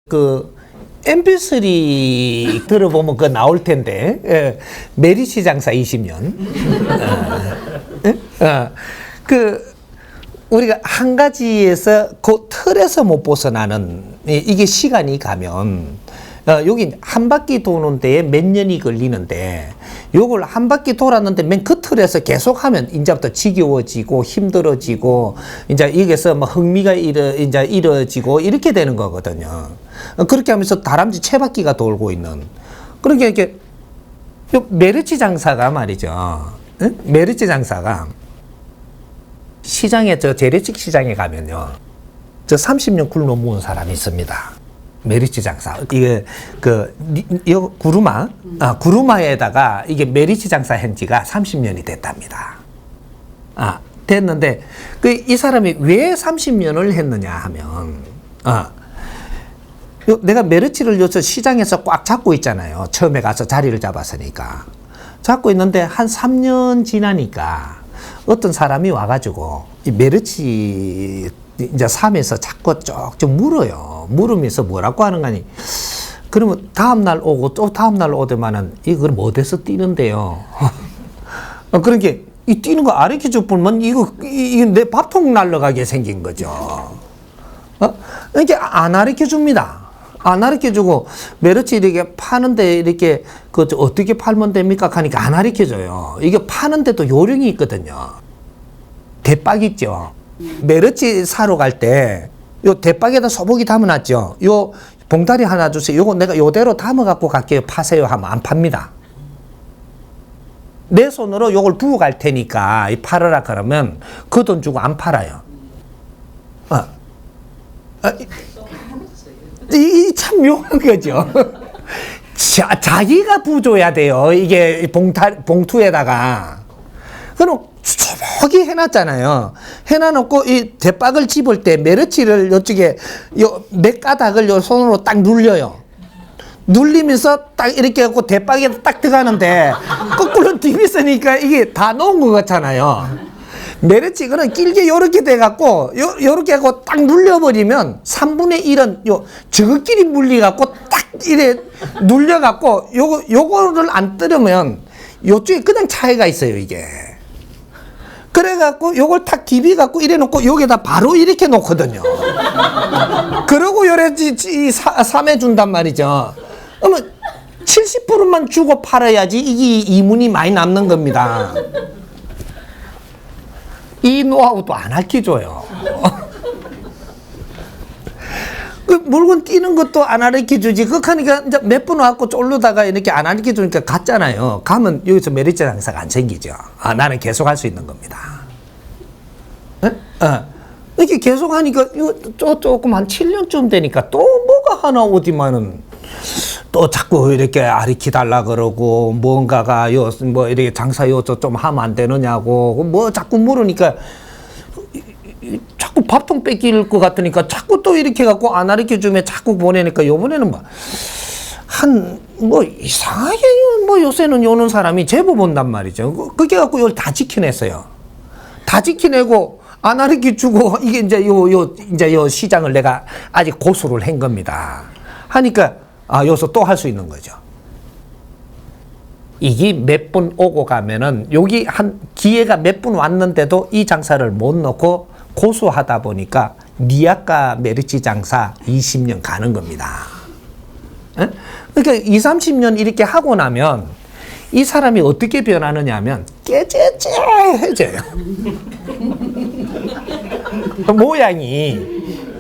그 MP3 들어보면 그 나올 텐데, 메리츠 장사 20년. 그 우리가 한 가지에서 그 틀에서 못 벗어나는 이게 시간이 가면 여기 한 바퀴 도는 데에 몇 년이 걸리는데 요걸 한 바퀴 돌았는데 맨 그 틀에서 계속 하면 이제부터 지겨워지고 힘들어지고 이제 여기서 뭐 흥미가 이제 잃어지고 이렇게 되는 거거든요. 그렇게 하면서 다람쥐 채바퀴가 돌고 있는. 그러니까 이렇게 요 메르치 장사가 말이죠. 응? 메르치 장사가 시장에 재래식 시장에 가면요. 30년 굴러 모은 사람이 있습니다. 메리츠 장사. 이게 구루마에다가 이게 메리츠 장사 한 지가 30년이 됐답니다. 됐는데 이 사람이 왜 30년을 했느냐 하면 내가 메르치를 요새 시장에서 꽉 잡고 있잖아요. 처음에 가서 자리를 잡았으니까. 잡고 있는데 한 3년 지나니까 어떤 사람이 와가지고 이 메르치 이제 삶에서 자꾸 쭉 물어요. 물으면서 뭐라고 하는 거니? 그러면 다음날 오고 또 다음날 오더만은 이걸 어디서 뛰는데요? 그러니까 이 뛰는 거 가르쳐 줄 뿐만 이거 내 밥통 날라가게 생긴 거죠. 그러니까 안 가르쳐 줍니다. 안 가르쳐 주고 메르치 이렇게 파는데 이렇게 어떻게 팔면 됩니까? 하니까 안 가르쳐 줘요. 이게 파는데도 요령이 있거든요. 대박 있죠. 메르치 사러 갈 때 요 대박에다 소고기 담아놨죠. 요 봉다리 하나 주세요. 요거 내가 요대로 담아 갖고 갈게요. 파세요 하면 안 팝니다. 내 손으로 요걸 부어 갈 테니까 팔으라 그러면 그 돈 주고 안 팔아요. 이 참 묘한 거죠. 자기가 부줘야 돼요. 이게 봉투에다가. 그럼 조목이 해놨잖아요. 해놔놓고 이 대박을 집을 때 메르치를 이쪽에 몇 가닥을 요 손으로 딱 눌려요. 눌리면서 딱 이렇게 하고 대박에 딱 들어가는데 거꾸로 뒤비으니까 이게 다 놓은 것 같잖아요. 메르치 그는 길게 요렇게 돼갖고 요렇게 하고 딱 눌려버리면 3분의 1은 저것끼리 물리갖고 딱 이래 눌려갖고 요거를 안 뜯으면 요쪽에 그냥 차이가 있어요 이게. 그래갖고 요걸 탁 디비갖고 이래 놓고 여기다 바로 이렇게 놓거든요. 그러고 요래지 삼해준단 말이죠. 그러면 70%만 주고 팔아야지 이게 이문이 많이 남는 겁니다. 이 노하우도 안 알려줘요. 그 물건 띄는 것도 안 알려주지. 그러니까 이제 몇 번 와갖고 쫄르다가 이렇게 안 알려주니까 갔잖아요. 가면 여기서 메리츠 장사가 안 생기죠. 나는 계속 할 수 있는 겁니다. 이렇게 계속 하니까 조금 한 7년쯤 되니까 또 뭐가 하나 어디만은 또 자꾸 이렇게 아리키달라 그러고 뭔가가 뭐 이렇게 장사 좀 하면 안 되느냐고 뭐 자꾸 물으니까 자꾸 밥통 뺏길 것 같으니까 자꾸 또 이렇게 갖고 안 가르쳐 주면 자꾸 보내니까 요번에는 뭐 이상하게 뭐 요새는 요는 사람이 제법 온단 말이죠. 그게 갖고 이걸 다 지켜냈어요. 다 지켜내고 안 가르쳐 주고 이게 이제 요 시장을 내가 아직 고수를 한 겁니다. 하니까 여기서 또 할 수 있는 거죠. 이게 몇 번 오고 가면은 여기 한 기회가 몇 번 왔는데도 이 장사를 못 넣고 고수하다 보니까 니아까 메르치 장사 20년 가는 겁니다. 그러니까 20, 30년 이렇게 하고 나면 이 사람이 어떻게 변하느냐 하면 깨재재해져요. 모양이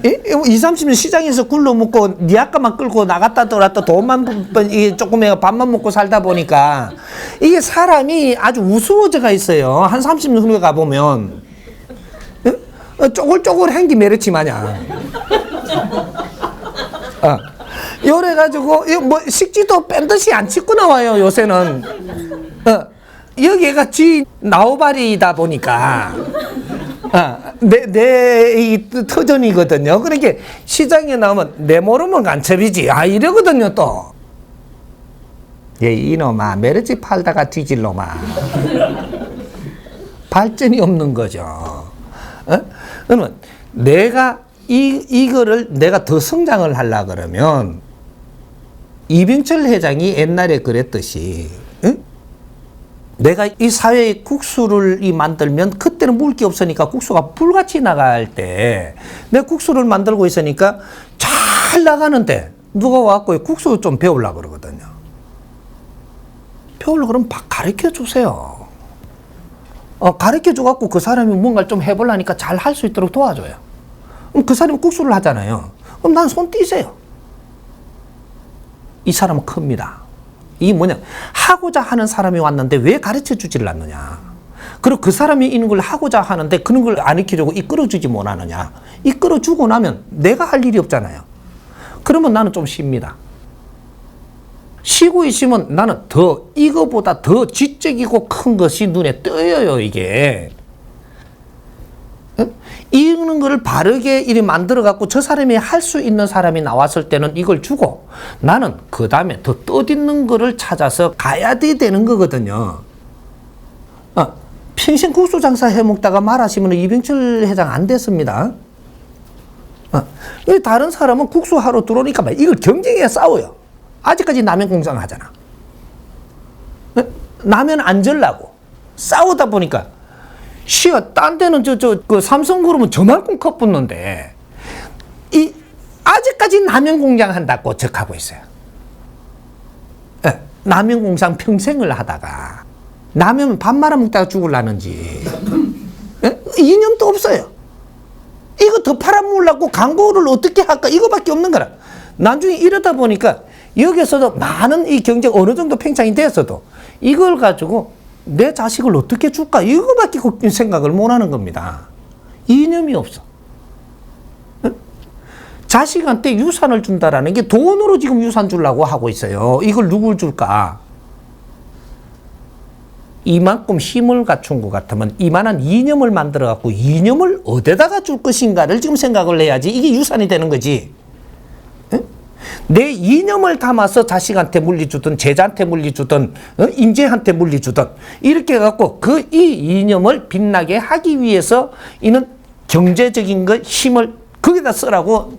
20, 30년 시장에서 굴러먹고 니아까만 끌고 나갔다 들어왔다 돈만 조금 밥만 먹고 살다 보니까 이게 사람이 아주 우스워져가 있어요. 한 30년 후에 가보면 쪼글쪼글한 게 메르치 마냥. 요래가지고 뭐 식지도 뺀 듯이 안 찍고 나와요 요새는. 여기가 지 나우발이다 보니까 내 터전이거든요. 그러니까 시장에 나오면 내 모르면 간첩이지 이러거든요 또. 이놈아 메르치 팔다가 뒤질 놈아. 발전이 없는 거죠. 그러면 내가 이거를 내가 더 성장을 하려 그러면 이병철 회장이 옛날에 그랬듯이, 응? 내가 이 사회에 국수를 만들면 그때는 먹을 게 없으니까 국수가 불같이 나갈 때 내가 국수를 만들고 있으니까 잘 나가는데 누가 와갖고 국수 좀 배우려고 그러거든요. 배우려고 그러면 가르쳐 주세요. 가르쳐 줘갖고 그 사람이 뭔가를 좀 해보려니까 잘 할 수 있도록 도와줘요. 그럼 그 사람이 국수를 하잖아요. 그럼 난 손 띄세요. 이 사람은 큽니다. 이게 뭐냐, 하고자 하는 사람이 왔는데 왜 가르쳐 주지를 않느냐. 그리고 그 사람이 있는 걸 하고자 하는데 그런 걸 안 익히려고 이끌어주지 못하느냐. 이끌어주고 나면 내가 할 일이 없잖아요. 그러면 나는 좀 쉽니다. 쉬고 있으면 나는 이거보다 더 지적이고 큰 것이 눈에 띄어요, 이게. 이런 거를 바르게 이리 만들어갖고 저 사람이 할 수 있는 사람이 나왔을 때는 이걸 주고 나는 그 다음에 더 떠있는 거를 찾아서 가야 되는 거거든요. 평생 국수 장사 해먹다가 말하시면 이병철 회장 안 됐습니다. 다른 사람은 국수 하러 들어오니까 막 이걸 경쟁해 싸워요. 아직까지 라면 공장 하잖아. 라면 안 절라고 싸우다 보니까 딴 데는 그 삼성그룹은 저만큼 컵 붙는데, 아직까지 라면 공장 한다고 적하고 있어요. 라면 공장 평생을 하다가, 라면 밥만 먹다가 죽을라는지, 이념도 없어요. 이거 더 팔아먹으려고 광고를 어떻게 할까? 이거밖에 없는 거라. 나중에 이러다 보니까, 여기서도 많은 이 경쟁 어느 정도 팽창이 됐어도, 이걸 가지고 내 자식을 어떻게 줄까? 이거밖에 생각을 못 하는 겁니다. 이념이 없어. 자식한테 유산을 준다라는 게 돈으로 지금 유산 주려고 하고 있어요. 이걸 누굴 줄까? 이만큼 힘을 갖춘 것 같으면 이만한 이념을 만들어갖고 이념을 어디다가 줄 것인가를 지금 생각을 해야지 이게 유산이 되는 거지. 내 이념을 담아서 자식한테 물리주든 제자한테 물리주든 임제한테 물리주든 이렇게 해갖고 이 이념을 빛나게 하기 위해서 이는 경제적인 것 힘을 거기다 쓰라고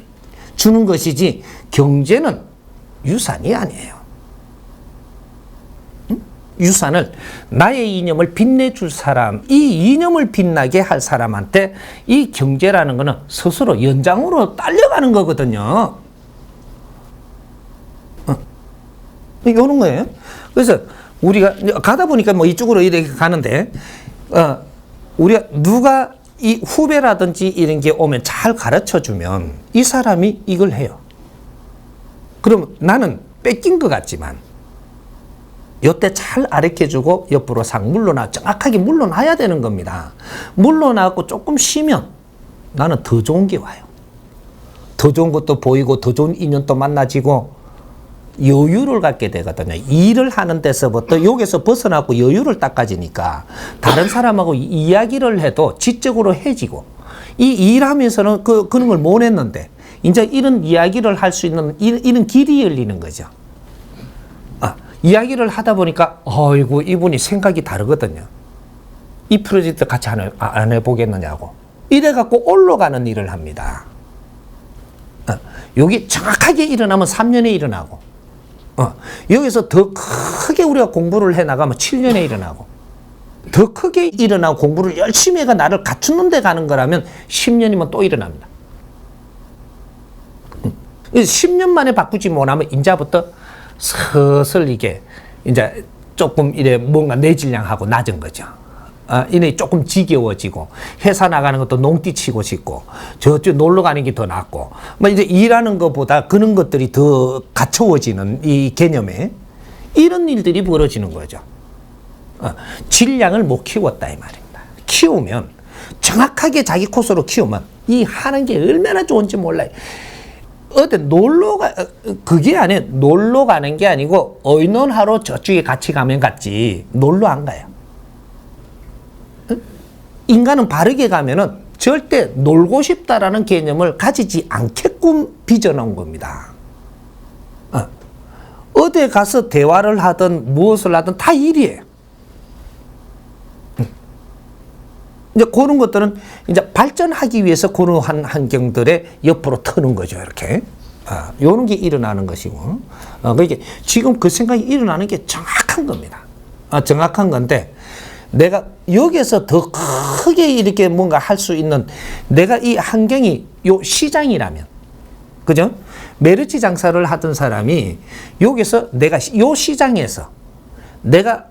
주는 것이지 경제는 유산이 아니에요. 유산을 나의 이념을 빛내줄 사람, 이 이념을 빛나게 할 사람한테 이 경제라는 거는 스스로 연장으로 딸려가는 거거든요. 이런 거예요. 그래서 우리가 가다 보니까 뭐 이쪽으로 이렇게 가는데, 우리가 누가 이 후배라든지 이런 게 오면 잘 가르쳐 주면 이 사람이 이걸 해요. 그럼 나는 뺏긴 것 같지만, 요때 잘 가르쳐 주고 옆으로 싹 정확하게 물러나야 되는 겁니다. 물러나고 조금 쉬면 나는 더 좋은 게 와요. 더 좋은 것도 보이고 더 좋은 인연도 만나지고 여유를 갖게 되거든요. 일을 하는 데서부터 여기서 벗어나고 여유를 닦아지니까 다른 사람하고 이야기를 해도 지적으로 해지고 이 일하면서는 그런 걸 못 했는데 이제 이런 이야기를 할 수 있는 이런 길이 열리는 거죠. 이야기를 하다 보니까 어이구 이분이 생각이 다르거든요. 이 프로젝트 같이 안 해보겠느냐고 이래갖고 올라가는 일을 합니다. 여기 정확하게 일어나면 3년에 일어나고 여기서 더 크게 우리가 공부를 해나가면 7년에 일어나고 더 크게 일어나고 공부를 열심히 해가 나를 갖추는 데 가는 거라면 10년이면 또 일어납니다. 10년 만에 바꾸지 못하면 이제부터 슬슬 이게 이제 조금 이래 뭔가 내질량하고 낮은 거죠. 이내 조금 지겨워지고 회사 나가는 것도 농띠치고 싶고 저쪽 놀러 가는 게 더 낫고 뭐 이제 일하는 것보다 그런 것들이 더 갖춰워지는 이 개념에 이런 일들이 벌어지는 거죠. 질량을 못 키웠다 이 말입니다. 키우면 정확하게 자기 코스로 키우면 이 하는 게 얼마나 좋은지 몰라요. 어디 그게 아니에요. 놀러 가는 게 아니고 의논하러 저쪽에 같이 가면 갔지 놀러 안 가요. 인간은 바르게 가면은 절대 놀고 싶다라는 개념을 가지지 않게끔 빚어놓은 겁니다. 어디에 가서 대화를 하든 무엇을 하든 다 일이에요. 이제 그런 것들은 이제 발전하기 위해서 그런 환경들의 옆으로 트는 거죠, 이렇게. 요런 게 일어나는 것이고. 그러니까 지금 그 생각이 일어나는 게 정확한 겁니다. 정확한 건데, 내가 여기서 더 크게 이렇게 뭔가 할 수 있는, 내가 이 환경이 요 시장이라면, 그죠? 메르치 장사를 하던 사람이 여기서 내가 요 시장에서 내가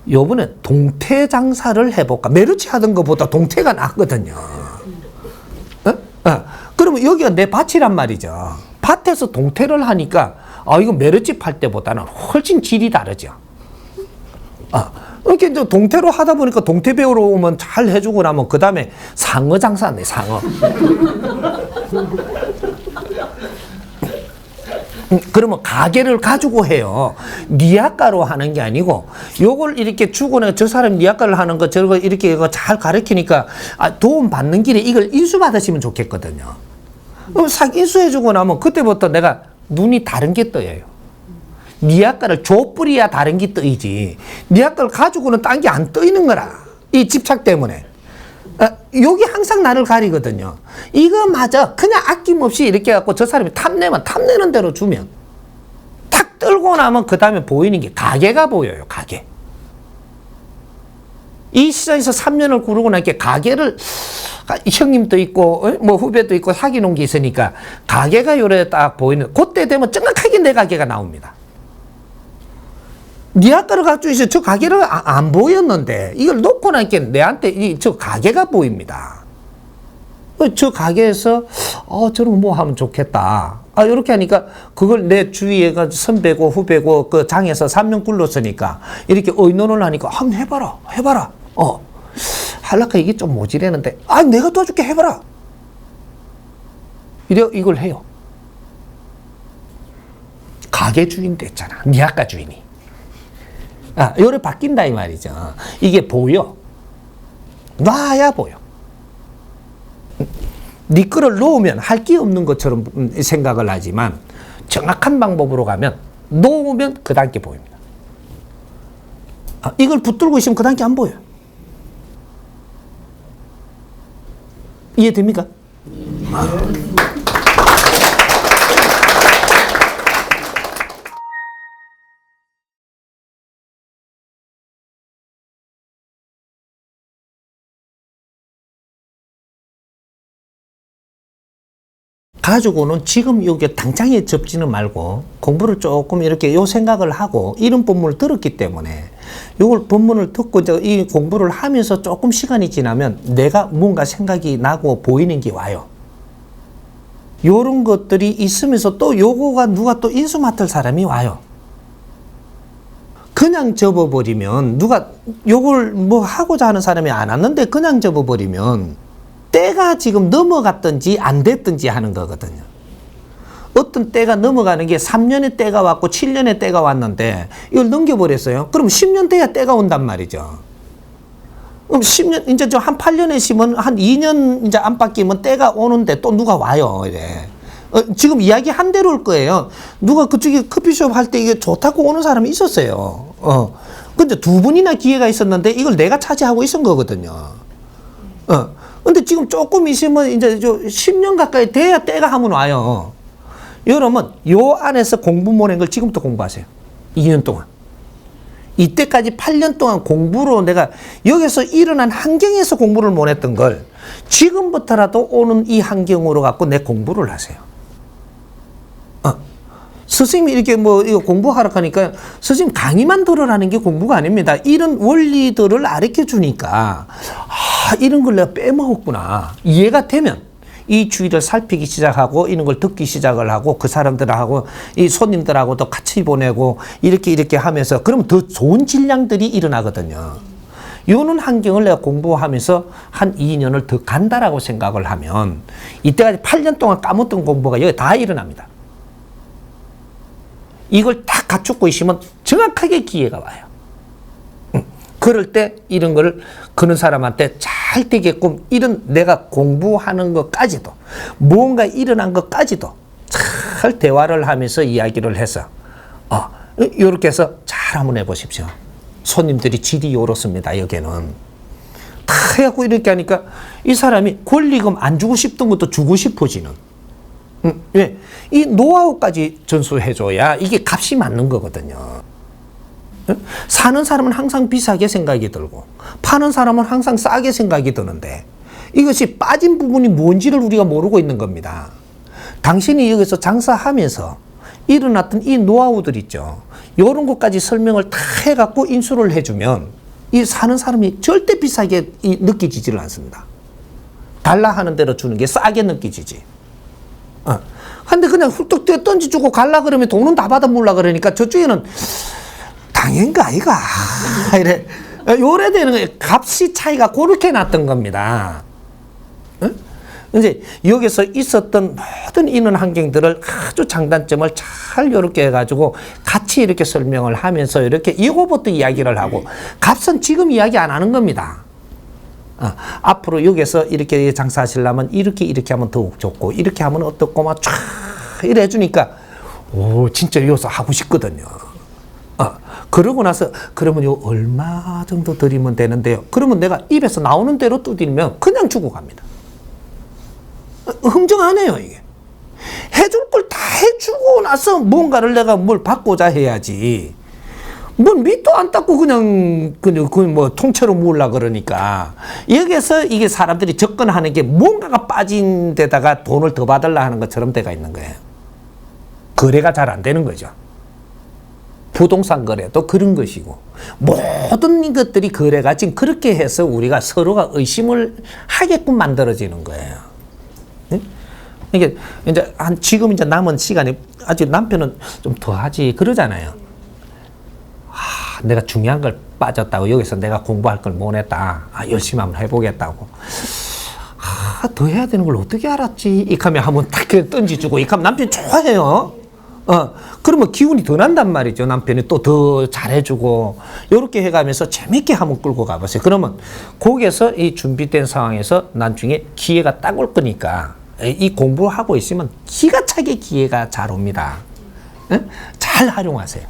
요번에 동태 장사를 해볼까? 메르치 하던 것보다 동태가 낫거든요. 그러면 여기가 내 밭이란 말이죠. 밭에서 동태를 하니까 이거 메르치 팔 때보다는 훨씬 질이 다르죠. 이렇게 이제 동태로 하다 보니까 동태 배우러 오면 잘 해주고 나면 그 다음에 상어 장사네, 상어. 그러면 가게를 가지고 해요. 니아가로 하는 게 아니고, 요걸 이렇게 주고 내가 저 사람 니아가를 하는 거 저거 이렇게 잘 가르치니까 도움 받는 길에 이걸 인수받으시면 좋겠거든요. 그럼 싹 인수해주고 나면 그때부터 내가 눈이 다른 게 떠요. 니아가를 줘뿌리야 다른 게 떠이지. 니아가를 가지고는 딴 게 안 떠있는 거라. 이 집착 때문에. 여기 항상 나를 가리거든요. 이거 맞아. 그냥 아낌없이 이렇게 해갖고 저 사람이 탐내면 탐내는 대로 주면 탁 떨고 나면 그 다음에 보이는 게 가게가 보여요. 가게. 이 시장에서 3년을 구르고 나니까 가게를, 형님도 있고 뭐 후배도 있고 사귀 놓은 게 있으니까 가게가 요래 딱 보이는, 그때 되면 정확하게 내 가게가 나옵니다. 니아가를 가지고 있어. 저 가게를 안 보였는데 이걸 놓고 나니까 내한테 저 가게가 보입니다. 저 가게에서 저런 뭐 하면 좋겠다. 이렇게 하니까 그걸 내 주위에 선배고 후배고 그 장에서 3년 굴렀으니까 이렇게 의논을 하니까 한번 해봐라. 할라카 이게 좀 모자라는데 내가 도와줄게, 해봐라. 이걸 해요. 가게 주인 됐잖아. 니아가 주인이. 요래 바뀐다 이 말이죠. 이게 보여. 놔야 보여. 네 거를 놓으면 할 게 없는 것처럼 생각을 하지만 정확한 방법으로 가면 놓으면 그 단계 보입니다. 이걸 붙들고 있으면 그 단계 안 보여요. 이해됩니까? 가지고는 지금 여기 당장에 접지는 말고 공부를 조금 이렇게 요 생각을 하고 이런 본문을 들었기 때문에 요걸 본문을 듣고 이제 이 공부를 하면서 조금 시간이 지나면 내가 뭔가 생각이 나고 보이는 게 와요. 요런 것들이 있으면서 또 요거가 누가 또 인수 맡을 사람이 와요. 그냥 접어버리면 누가 요걸 뭐 하고자 하는 사람이 안 왔는데 그냥 접어버리면 때가 지금 넘어갔든지 안 됐든지 하는 거거든요. 어떤 때가 넘어가는 게 3년의 때가 왔고 7년의 때가 왔는데 이걸 넘겨버렸어요. 그럼 10년 돼야 때가 온단 말이죠. 그럼 10년, 이제 좀 한 8년에 심은 한 2년 이제 안 바뀌면 때가 오는데 또 누가 와요. 이래. 지금 이야기 한 대로 올 거예요. 누가 그쪽에 커피숍 할 때 이게 좋다고 오는 사람이 있었어요. 근데 두 번이나 기회가 있었는데 이걸 내가 차지하고 있은 거거든요. 근데 지금 조금 있으면 이제 10년 가까이 돼야 때가 하면 와요. 여러분, 요 안에서 공부 못한 걸 지금부터 공부하세요. 2년 동안. 이때까지 8년 동안 공부로 내가 여기서 일어난 환경에서 공부를 못했던 걸 지금부터라도 오는 이 환경으로 갖고 내 공부를 하세요. 스승님이 이렇게 이거 공부하라 하니까 스승님 강의만 들으라는 게 공부가 아닙니다. 이런 원리들을 가르쳐 주니까 이런 걸 내가 빼먹었구나. 이해가 되면 이 주위를 살피기 시작하고 이런 걸 듣기 시작을 하고 그 사람들하고 이 손님들하고도 같이 보내고 이렇게 하면서 그러면 더 좋은 질량들이 일어나거든요. 요런 환경을 내가 공부하면서 한 2년을 더 간다라고 생각을 하면 이때까지 8년 동안 까먹던 공부가 여기 다 일어납니다. 이걸 딱 갖추고 있으면 정확하게 기회가 와요. 그럴 때 이런 거를 그런 사람한테 잘 되게끔 이런 내가 공부하는 것까지도 뭔가 일어난 것까지도 잘 대화를 하면서 이야기를 해서 이렇게 해서 잘 한번 해보십시오. 손님들이 질이 요렇습니다. 여기는 다 해갖고 이렇게 하니까 이 사람이 권리금 안 주고 싶던 것도 주고 싶어지는. 왜? 이 노하우까지 전수해줘야 이게 값이 맞는 거거든요. 사는 사람은 항상 비싸게 생각이 들고 파는 사람은 항상 싸게 생각이 드는데 이것이 빠진 부분이 뭔지를 우리가 모르고 있는 겁니다. 당신이 여기서 장사하면서 일어났던 이 노하우들 있죠. 이런 것까지 설명을 다 해갖고 인수를 해주면 이 사는 사람이 절대 비싸게 느끼지를 않습니다. 달라 하는 대로 주는 게 싸게 느끼지지. 근데 그냥 훌떡 뛰어 던지주고 갈라 그러면 돈은 다 받아 물라 그러니까 저쪽에는 당연가 아이가 이래 요래되는 거예요. 값이 차이가 그렇게 났던 겁니다. 이제 여기서 있었던 모든 이런 환경들을 아주 장단점을 잘 이렇게 해가지고 같이 이렇게 설명을 하면서 이렇게 이거부터 이야기를 하고 값은 지금 이야기 안 하는 겁니다. 앞으로 여기서 이렇게 장사하시려면 이렇게 하면 더욱 좋고 이렇게 하면 어떻고 막 쫙 이래 해주니까 오 진짜 여기서 하고 싶거든요. 그러고 나서 그러면 요 얼마 정도 드리면 되는데요. 그러면 내가 입에서 나오는 대로 두드리면 그냥 주고 갑니다. 흥정하네요 이게. 해줄 걸 다 해주고 나서 뭔가를 내가 뭘 받고자 해야지. 뭐 밑도 안 닦고 그냥 뭐 통째로 몰라 그러니까 여기서 이게 사람들이 접근하는 게 뭔가가 빠진 데다가 돈을 더 받으려 하는 것처럼 돼가 있는 거예요. 거래가 잘 안 되는 거죠. 부동산 거래도 그런 것이고 모든 것들이 거래가 지금 그렇게 해서 우리가 서로가 의심을 하게끔 만들어지는 거예요. 이게 이제 지금 이제 남은 시간이 아직 남편은 좀 더 하지 그러잖아요. 내가 중요한 걸 빠졌다고 여기서 내가 공부할 걸 못 했다. 열심히 한번 해보겠다고. 더 해야 되는 걸 어떻게 알았지? 이카면 한번 딱 던지주고 이카면 남편이 좋아해요. 그러면 기운이 더 난단 말이죠. 남편이 또 더 잘해주고 이렇게 해가면서 재밌게 한번 끌고 가보세요. 그러면 거기에서 이 준비된 상황에서 나중에 기회가 딱 올 거니까 이 공부를 하고 있으면 기가 차게 기회가 잘 옵니다. 잘 활용하세요.